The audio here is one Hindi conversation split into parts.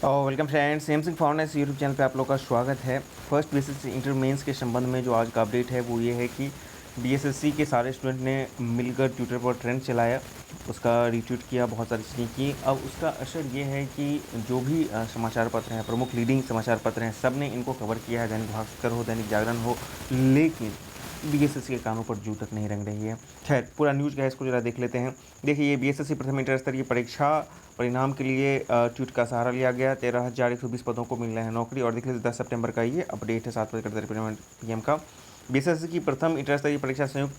और welcome friends, same Singh foundation YouTube channel पे आप लोग का स्वागत है। फर्स्ट बीएसएससी इंटर मेंस के संबंध में जो आज का अपडेट है वो ये है कि बीएसएससी के सारे स्टूडेंट ने मिलकर ट्विटर पर ट्रेंड चलाया, उसका रीट्वीट किया, बहुत सारी चीज़ें की। अब उसका असर ये है कि जो भी समाचार पत्र हैं, प्रमुख लीडिंग समाचार पत्र हैं, सब ने इनको कवर किया है। दैनिक भास्कर हो, दैनिक जागरण हो, लेकिन बीएसएससी के कानों पर जू तक नहीं रंग रही है। खैर, पूरा न्यूज़ क्या है इसको जरा देख लेते हैं। देखिए, ये बीएसएससी प्रथम इंटर स्तरीय परीक्षा परिणाम के लिए ट्वीट का सहारा लिया गया। 13,120 पदों को मिल रहे हैं नौकरी। और देख लीजिए 10 सितंबर का ये अपडेट है, 7 बजकर PM का। बीएसएससी की प्रथम इंटर स्तरीय परीक्षा संयुक्त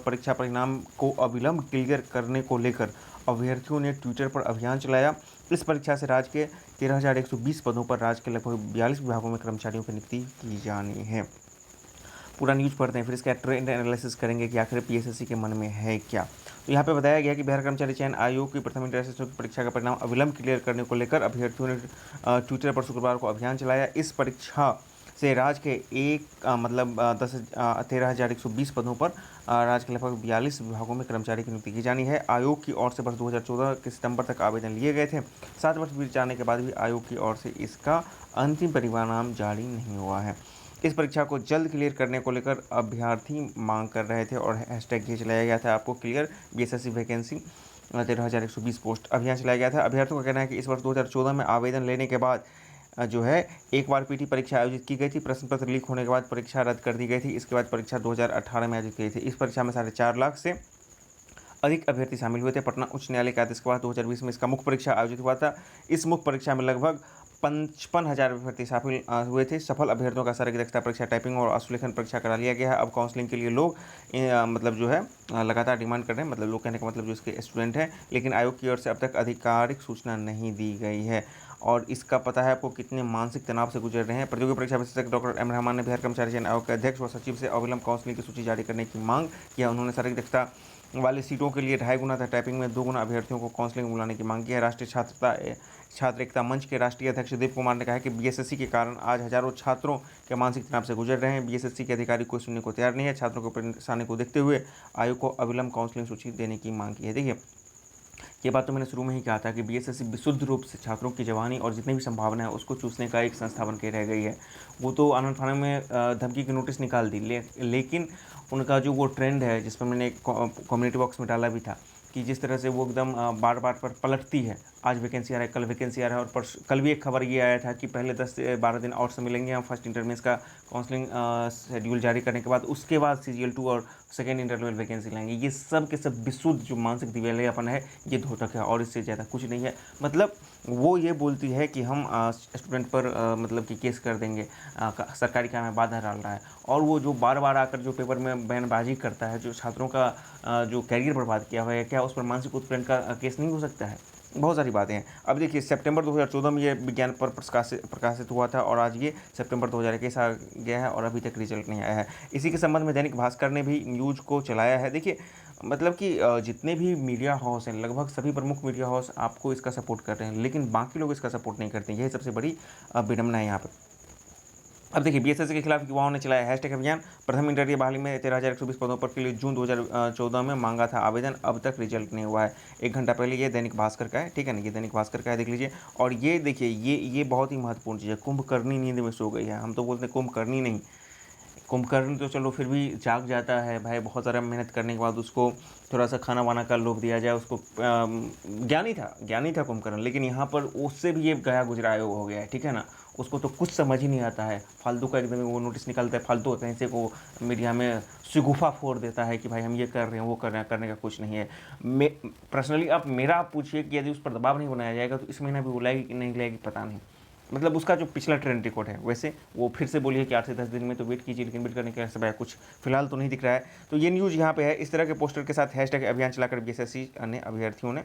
परीक्षा परिणाम को अविलंब क्लियर करने को लेकर अभ्यर्थियों ने ट्विटर पर अभियान चलाया। इस परीक्षा से राज्य के 13,120 पदों पर राज्य के लगभग 42 विभागों में कर्मचारियों की नियुक्ति की जानी है। पूरा न्यूज़ पढ़ते हैं, फिर इसका ट्रेंड एनालिसिस करेंगे कि आखिर पीएसएससी के मन में है क्या। तो यहाँ पे बताया गया कि बिहार कर्मचारी चयन आयोग की प्रथम इंटर संयुक्त परीक्षा का परिणाम अविलंब क्लियर करने को लेकर अभ्यर्थियों ने ट्विटर पर शुक्रवार को अभियान चलाया। इस परीक्षा से राज्य के 13,120 पदों पर राज्य के लगभग 42 विभागों में कर्मचारी की नियुक्ति की जानी है। आयोग की ओर से वर्ष 2014 के सितंबर तक आवेदन लिए गए थे। 7 वर्ष बीत जाने के बाद भी आयोग की ओर से इसका अंतिम परिणाम जारी नहीं हुआ है। इस परीक्षा को जल्द क्लियर करने को लेकर अभ्यर्थी मांग कर रहे थे और हैशटैग ये चलाया गया था, आपको क्लियर बीएसएससी वैकेंसी 13,120 पोस्ट अभियान चलाया गया था। अभ्यर्थियों का कहना है कि इस वर्ष 2014 में आवेदन लेने के बाद जो है एक बार पीटी परीक्षा आयोजित की गई थी। प्रश्न पत्र लीक होने के बाद परीक्षा रद्द कर दी गई थी। इसके बाद परीक्षा 2018 में आयोजित की गई थी। इस परीक्षा में 4.5 लाख से अधिक अभ्यर्थी शामिल हुए थे। पटना उच्च न्यायालय के आदेश के बाद 2020 में इसका मुख्य परीक्षा आयोजित हुआ था। इस मुख्य परीक्षा में लगभग 55,000 अभ्यर्थी शामिल हुए थे। सफल अभ्यर्थियों का शारीरिक दक्षता परीक्षा, टाइपिंग और आशुलेखन परीक्षा करा लिया गया है। अब काउंसलिंग के लिए लोग मतलब जो है लगातार डिमांड कर रहे हैं, मतलब लोग कहने का मतलब जो इसके स्टूडेंट हैं, लेकिन आयोग की ओर से अब तक आधिकारिक सूचना नहीं दी गई है। और इसका पता है आपको कितने मानसिक तनाव से गुजर रहे हैं। प्रतियोगी परीक्षा विशेषज्ञ डॉक्टर एम रहमान ने बिहार कर्मचारी चयन आयोग के अध्यक्ष व सचिव से अविलंब काउंसलिंग की सूची जारी करने की मांग किया। उन्होंने शारीरिक दक्षता वाली सीटों के लिए 2.5 गुना तथा टाइपिंग में 2 गुना अभ्यर्थियों को काउंसलिंग में बुलाने की मांग की है। राष्ट्रीय छात्र एकता मंच के राष्ट्रीय अध्यक्ष देव कुमार ने कहा है कि बीएसएससी के कारण आज हजारों छात्रों के मानसिक तनाव से गुजर रहे हैं। बीएसएससी के अधिकारी कोई सुनने को तैयार नहीं है। छात्रों की परेशानी को देखते हुए आयोग को अविलंब काउंसलिंग सूची देने की मांग की है। देखिए, ये बात तो मैंने शुरू में ही कहा था कि बीएसएससी विशुद्ध रूप से छात्रों की जवानी और जितनी भी संभावना है उसको चूसने का एक संस्था बन के रह गई है। वो तो आनंद फानंद में धमकी की नोटिस निकाल दी, लेकिन उनका जो वो ट्रेंड है, जिस पर मैंने कम्युनिटी बॉक्स में डाला भी था कि जिस तरह से वो एकदम बार बार पर पलटती है। आज वैकेंसी आ रहा है, कल वैकेंसी आ रहा है, और कल भी एक खबर ये आया था कि पहले 10 से 12 दिन और से मिलेंगे हम फर्स्ट इंटरमेंस का काउंसलिंग शेड्यूल जारी करने के बाद, उसके बाद CGL 2 और सेकेंड इंटरवल वैकेंसी लाएंगे। ये सब के सब विशुद्ध जो मानसिक दिवालियापन है, ये धोतक है और इससे ज़्यादा कुछ नहीं है। मतलब वो ये बोलती है कि हम स्टूडेंट पर मतलब कि केस कर देंगे, सरकारी काम में बाधा डाल रहा है, और वो जो बार बार आकर जो पेपर में बयानबाजी करता है, जो छात्रों का जो कैरियर बर्बाद किया हुआ है, क्या उस पर मानसिक उत्पीड़न का केस नहीं हो सकता है? बहुत सारी बातें हैं। अब देखिए, सितंबर 2014 में ये विज्ञान पर प्रकाशित हुआ था और आज ये सितंबर 2021 आ गया है और अभी तक रिजल्ट नहीं आया है। इसी के संबंध में दैनिक भास्कर ने भी न्यूज़ को चलाया है। देखिए, मतलब कि जितने भी मीडिया हाउस हैं, लगभग सभी प्रमुख मीडिया हाउस आपको इसका सपोर्ट कर रहे हैं, लेकिन बाकी लोग इसका सपोर्ट नहीं करते हैं। यही सबसे बड़ी विडंबना है यहाँ पर। अब देखिए, बीएसएससी के खिलाफ युवाओं ने चलाया हैशटैग अभियान। प्रथम इंटर की बहाली में 13,120 पदों पर के लिए जून 2014 में मांगा था आवेदन, अब तक रिजल्ट नहीं हुआ है। 1 घंटा पहले ये दैनिक भास्कर का है, ठीक है ना, ये दैनिक भास्कर का है, देख लीजिए। और ये देखिए, ये बहुत ही महत्वपूर्ण चीज़ है। कुंभकर्णी नींद में सो गई है। हम तो बोलते हैं कुंभकर्णी नहीं, कुंभकर्ण तो चलो फिर भी जाग जाता है भाई, बहुत सारा मेहनत करने के बाद उसको थोड़ा सा खाना वाना का लोभ दिया जाए, उसको ज्ञानी था कुंभकर्ण, लेकिन यहाँ पर उससे भी ये गया गुजरा योग हो गया है, ठीक है ना। उसको तो कुछ समझ ही नहीं आता है, फालतू का एकदम वो नोटिस निकलता है, फालतू कहीं से को मीडिया में शगुफा फोड़ देता है कि भाई हम ये कर रहे हैं, वो कर रहे हैं, करने का कुछ नहीं है। पर्सनली आप मेरा आप पूछिए कि यदि उस पर दबाव नहीं बनाया जाएगा तो इस महीना भी वो लाएगी कि नहीं लाएगी पता नहीं। मतलब उसका जो पिछला ट्रेंड रिकॉर्ड है, वैसे वो फिर से बोली है कि 8 से 10 दिन में, तो वेट कीजिए, लेकिन वेट करने का समय कुछ फिलहाल तो नहीं दिख रहा है। तो ये न्यूज़ यहाँ पे है। इस तरह के पोस्टर के साथ हैशटैग अभियान चलाकर बीएसएससी ने अभ्यर्थियों ने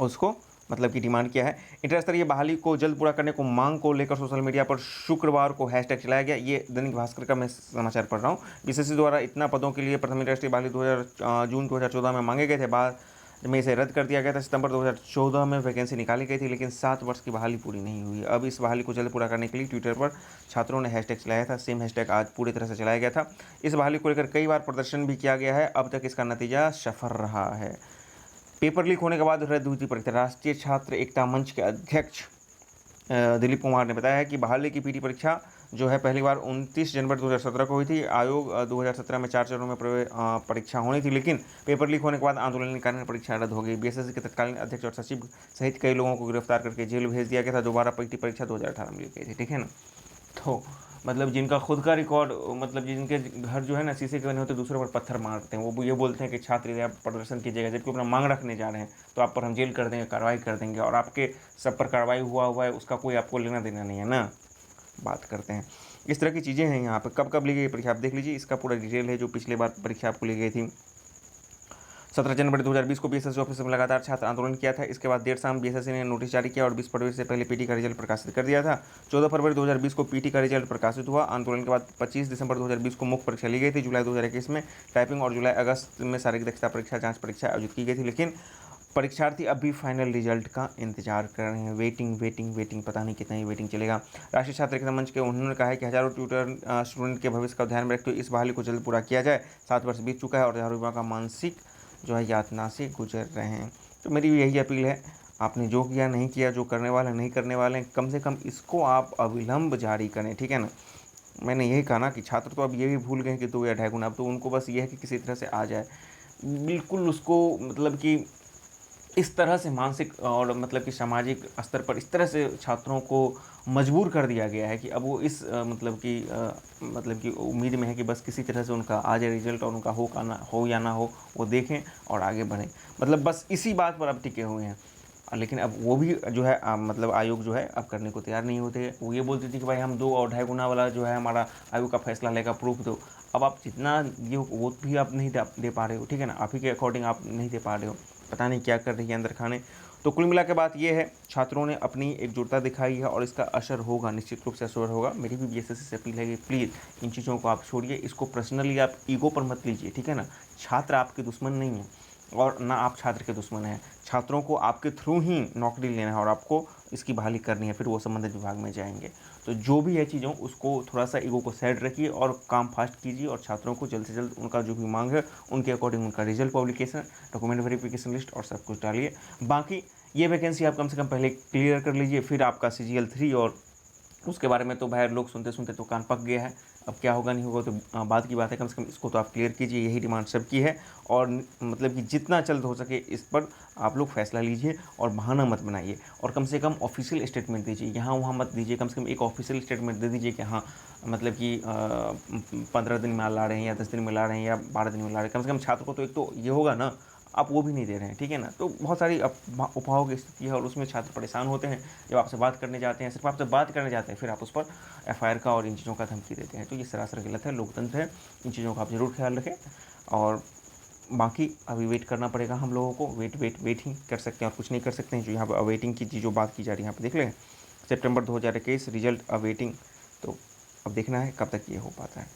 उसको मतलब कि डिमांड किया है। इंटर स्तरीय बहाली को जल्द पूरा करने को मांग को लेकर सोशल मीडिया पर शुक्रवार को हैशटैग चलाया गया। ये दैनिक भास्कर का मैं समाचार पढ़ रहा हूँ। बीएसएससी द्वारा इतना पदों के लिए प्रथम इंटर स्तरीय बहाली जून 2014 में मांगे गए थे, बाद में इसे रद्द कर दिया गया था। सितंबर 2014 में वैकेंसी निकाली गई थी, लेकिन 7 वर्ष की बहाली पूरी नहीं हुई। अब इस बहाली को जल्द पूरा करने के लिए ट्विटर पर छात्रों ने हैशटैग चलाया था। सेम हैशटैग आज पूरी तरह से चलाया गया था। इस बहाली को लेकर कई बार प्रदर्शन भी किया गया है। अब तक इसका नतीजा सफल रहा है। पेपर लीक होने के बाद रद्द हुई थी परीक्षा। राष्ट्रीय छात्र एकता मंच के अध्यक्ष दिलीप कुमार ने बताया है कि बहाली की पीटी परीक्षा जो है पहली बार 29 जनवरी 2017 को हुई थी। आयोग 2017 में 4 चरणों में परीक्षा होनी थी, लेकिन पेपर लीक होने के बाद आंदोलन के कारण परीक्षा रद्द हो गई। बीएसएससी के तत्कालीन अध्यक्ष और सचिव सहित कई लोगों को गिरफ्तार करके जेल भेज दिया गया था। दोबारा पीटी परीक्षा 2018 में ली गई थी, ठीक है ना। तो मतलब जिनका खुद का रिकॉर्ड, मतलब जिनके घर जो है ना शीशे के बने होते, दूसरों पर पत्थर मारते हैं, वो ये बोलते हैं कि छात्र यदि आप प्रदर्शन कीजिएगा, जबकि अपना मांग रखने जा रहे हैं, तो आप पर हम जेल कर देंगे, कार्रवाई कर देंगे, और आपके सब पर कार्रवाई हुआ है, उसका कोई आपको लेना देना नहीं है ना। बात करते हैं, इस तरह की चीज़ें हैं यहाँ पर। कब कब ली गई परीक्षा आप देख लीजिए, इसका पूरा डिटेल है जो पिछले बार परीक्षा आपको ली गई थी। 17 जनवरी 2020 को बीएसएससी ऑफिस में लगातार छात्र आंदोलन किया था। इसके बाद देर शाम बीएसएससी ने नोटिस जारी किया और 20 फरवरी से पहले पीटी का रिजल्ट प्रकाशित कर दिया था। 14 फरवरी 2020 को पीटी का रिजल्ट प्रकाशित हुआ। आंदोलन के बाद 25 दिसंबर 2020 को मुख्य परीक्षा ली गई थी। जुलाई 2021 में टाइपिंग और जुलाई अगस्त में शारीरिक दक्षता परीक्षा जाँच परीक्षा आयोजित की गई थी, लेकिन परीक्षार्थी अभी फाइनल रिजल्ट का इंतजार कर रहे हैं। वेटिंग, पता नहीं कितना ही वेटिंग चलेगा। राष्ट्रीय छात्र एकता मंच के उन्होंने कहा है कि हजारों ट्यूटर स्टूडेंट के भविष्य का ध्यान में रखते हुए इस बहाली को जल्द पूरा किया जाए। 7 वर्ष बीत चुका है और हजारों युवा का मानसिक जो है यातना से गुजर रहे हैं। तो मेरी भी यही अपील है, आपने जो किया नहीं किया, जो करने वाले नहीं करने वाले हैं, कम से कम इसको आप अविलंब जारी करें, ठीक है ना। मैंने यही कहा ना कि छात्र तो अब ये भी भूल गए कि 2 या 2.5 गुना, अब तो उनको बस ये है कि किसी तरह से आ जाए। बिल्कुल उसको मतलब कि इस तरह से मानसिक और मतलब कि सामाजिक स्तर पर इस तरह से छात्रों को मजबूर कर दिया गया है कि अब वो इस मतलब कि उम्मीद में है कि बस किसी तरह से उनका आ जाए रिजल्ट, और उनका हो या ना हो वो देखें और आगे बढ़ें। मतलब बस इसी बात पर अब टिके हुए हैं। लेकिन अब वो भी जो है मतलब आयोग जो है अब करने को तैयार नहीं होते। वो ये बोलती थी कि भाई हम 2 और 2.5 गुना वाला जो है हमारा आयोग का फैसला लेगा, प्रूफ दो। अब आप जितना ये वो भी आप नहीं दे पा रहे हो, ठीक है ना। आप ही के अकॉर्डिंग आप नहीं दे पा रहे हो, पता नहीं क्या कर रही है अंदर खाने। तो कुल मिला के बात ये है, छात्रों ने अपनी एकजुटता दिखाई है और इसका असर होगा, निश्चित रूप से असर होगा। मेरी भी बीएसएससी से अपील है कि प्लीज़ इन चीज़ों को आप छोड़िए, इसको पर्सनली आप ईगो पर मत लीजिए, ठीक है ना। छात्र आपके दुश्मन नहीं है और ना आप छात्र के दुश्मन हैं। छात्रों को आपके थ्रू ही नौकरी लेना है और आपको इसकी बहाली करनी है, फिर वो संबंधित विभाग में जाएंगे। तो जो भी है चीज़ों, उसको थोड़ा सा ईगो को साइड रखिए और काम फास्ट कीजिए, और छात्रों को जल्द से जल्द उनका जो भी मांग है उनके अकॉर्डिंग उनका result publication, document verification list और सब कुछ डालिए। बाकी ये वैकेंसी आप कम से कम पहले क्लियर कर लीजिए, फिर आपका CGL 3 और उसके बारे में तो भाई लोग सुनते सुनते तो कान पक गया है। अब क्या होगा नहीं होगा तो बाद की बात है, कम से कम इसको तो आप क्लियर कीजिए, यही डिमांड सबकी है। और मतलब कि जितना जल्द हो सके इस पर आप लोग फैसला लीजिए और बहाना मत बनाइए, और कम से कम ऑफिशियल स्टेटमेंट दीजिए, यहाँ वहाँ मत दीजिए। कम से कम एक ऑफिशियल स्टेटमेंट दे दीजिए कि हाँ मतलब कि 15 दिन में ला रहे हैं या 10 दिन में ला रहे हैं या 12 दिन में ला रहे हैं। कम से कम छात्र को तो एक तो ये होगा ना, आप वो भी नहीं दे रहे हैं, ठीक है ना। तो बहुत सारी उपायों की स्थिति है और उसमें छात्र परेशान होते हैं। जब आपसे बात करने जाते हैं, सिर्फ आपसे बात करने जाते हैं, फिर आप उस पर FIR का और इन चीज़ों का धमकी देते हैं। तो ये सरासर गलत है, लोकतंत्र है, इन चीज़ों का आप ज़रूर ख्याल रखें। और बाकी अभी वेट करना पड़ेगा हम लोगों को, वेट ही कर सकते हैं और कुछ नहीं कर सकते हैं। जो यहाँ पर अवेटिंग की जो बात की जा रही है यहाँ पर देख लें, सितंबर 2021 रिजल्ट अवेटिंग। तो अब देखना है कब तक ये हो पाता है।